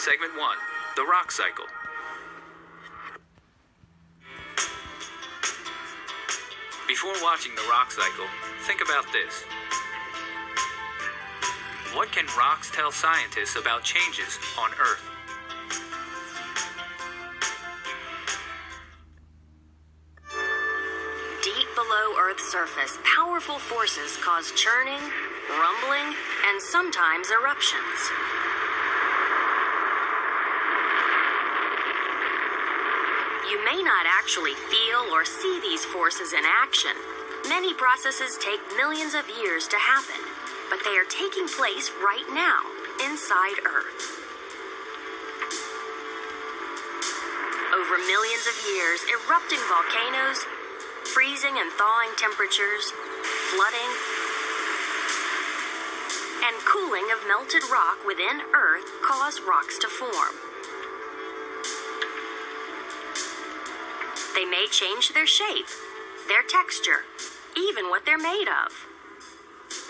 Segment 1, the rock cycle. Before watching the rock cycle, think about this. What can rocks tell scientists about changes on Earth? Deep below Earth's surface, powerful forces cause churning, rumbling, and sometimes eruptions. You may not actually feel or see these forces in action. Many processes take millions of years to happen, but they are taking place right now, inside Earth. Over millions of years, erupting volcanoes, freezing and thawing temperatures, flooding, and cooling of melted rock within Earth cause rocks to form. They may change their shape, their texture, even what they're made of.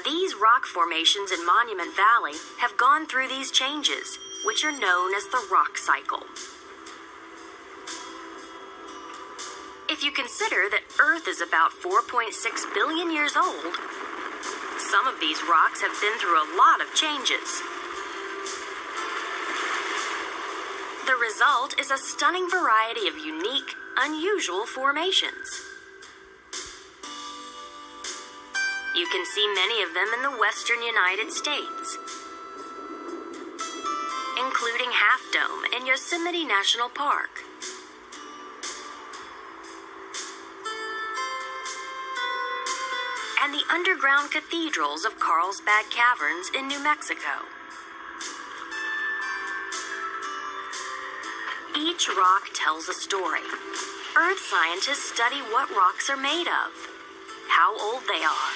These rock formations in Monument Valley have gone through these changes, which are known as the rock cycle. If you consider that Earth is about 4.6 billion years old, some of these rocks have been through a lot of changes. The result is a stunning variety of unique, unusual formations. You can see many of them in the western United States, including Half Dome in Yosemite National Park. And the underground cathedrals of Carlsbad Caverns in New Mexico. Each rock tells a story. Earth scientists study what rocks are made of, how old they are,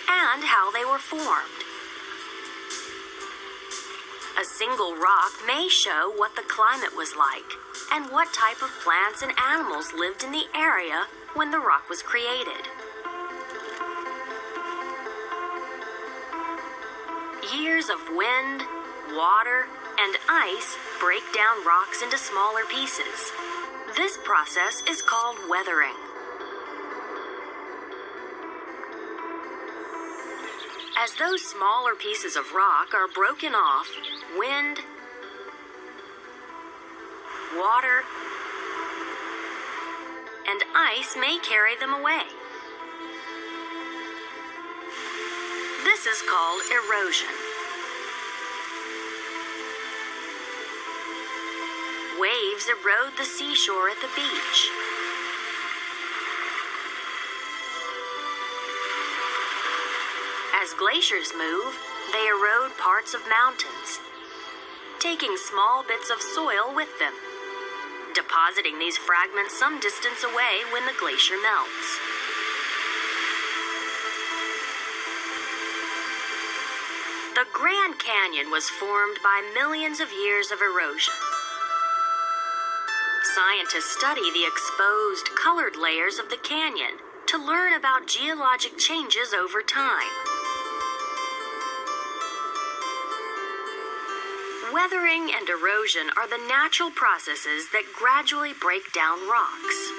and how they were formed. A single rock may show what the climate was like and what type of plants and animals lived in the area when the rock was created. Years of wind, water, and ice break down rocks into smaller pieces. This process is called weathering. As those smaller pieces of rock are broken off, wind, water, and ice may carry them away. This is called erosion. Waves erode the seashore at the beach. As glaciers move, they erode parts of mountains, taking small bits of soil with them, depositing these fragments some distance away when the glacier melts. The Grand Canyon was formed by millions of years of erosion. Scientists study the exposed, colored layers of the canyon to learn about geologic changes over time. Weathering and erosion are the natural processes that gradually break down rocks.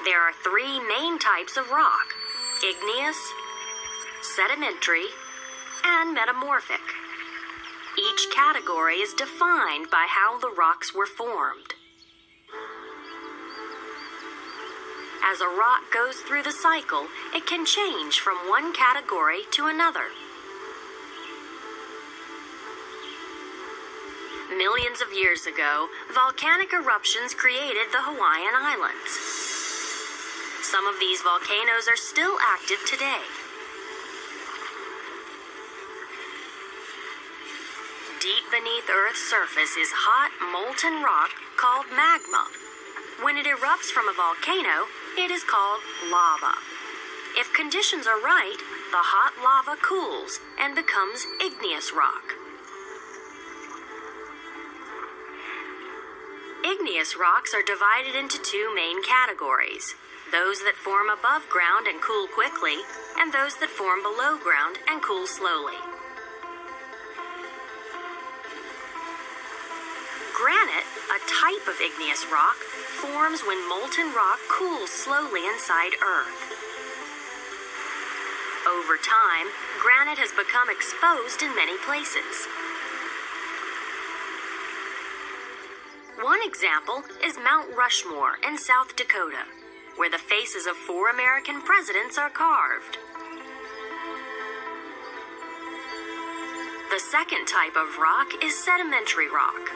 There are three main types of rock: igneous, sedimentary, and metamorphic. Each category is defined by how the rocks were formed. As a rock goes through the cycle, it can change from one category to another. Millions of years ago, volcanic eruptions created the Hawaiian Islands. Some of these volcanoes are still active today. Deep beneath Earth's surface is hot, molten rock called magma. When it erupts from a volcano, it is called lava. If conditions are right, the hot lava cools and becomes igneous rock. Igneous rocks are divided into two main categories: those that form above ground and cool quickly, and those that form below ground and cool slowly. Granite, a type of igneous rock, forms when molten rock cools slowly inside Earth. Over time, granite has become exposed in many places. One example is Mount Rushmore in South Dakota, where the faces of 4 American presidents are carved. The second type of rock is sedimentary rock.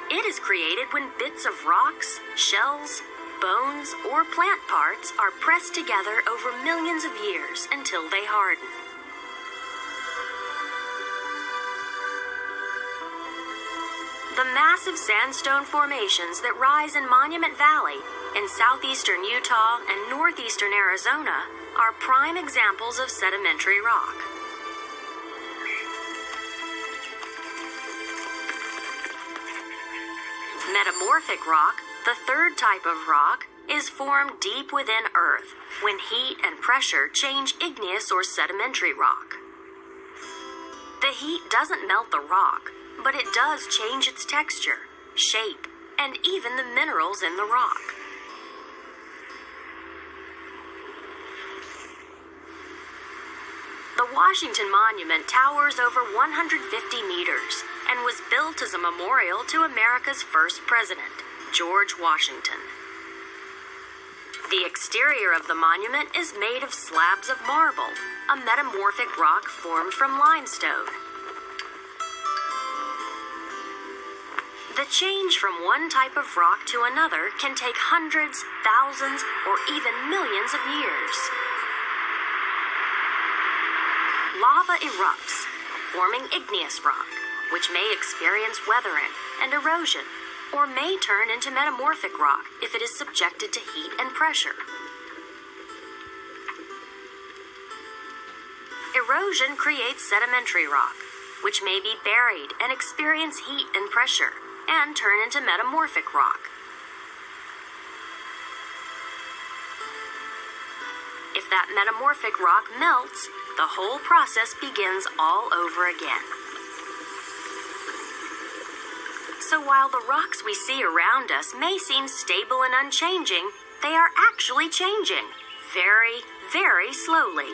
It is created when bits of rocks, shells, bones, or plant parts are pressed together over millions of years until they harden. The massive sandstone formations that rise in Monument Valley in southeastern Utah and northeastern Arizona are prime examples of sedimentary rock. Metamorphic rock, the third type of rock, is formed deep within Earth when heat and pressure change igneous or sedimentary rock. The heat doesn't melt the rock, but it does change its texture, shape, and even the minerals in the rock. The Washington Monument towers over 150 meters and was built as a memorial to America's first president, George Washington. The exterior of the monument is made of slabs of marble, a metamorphic rock formed from limestone. The change from one type of rock to another can take hundreds, thousands, or even millions of years. Lava erupts, forming igneous rock, which may experience weathering and erosion, or may turn into metamorphic rock if it is subjected to heat and pressure. Erosion creates sedimentary rock, which may be buried and experience heat and pressure, and turn into metamorphic rock. If that metamorphic rock melts, the whole process begins all over again. So while the rocks we see around us may seem stable and unchanging, they are actually changing, very, very slowly.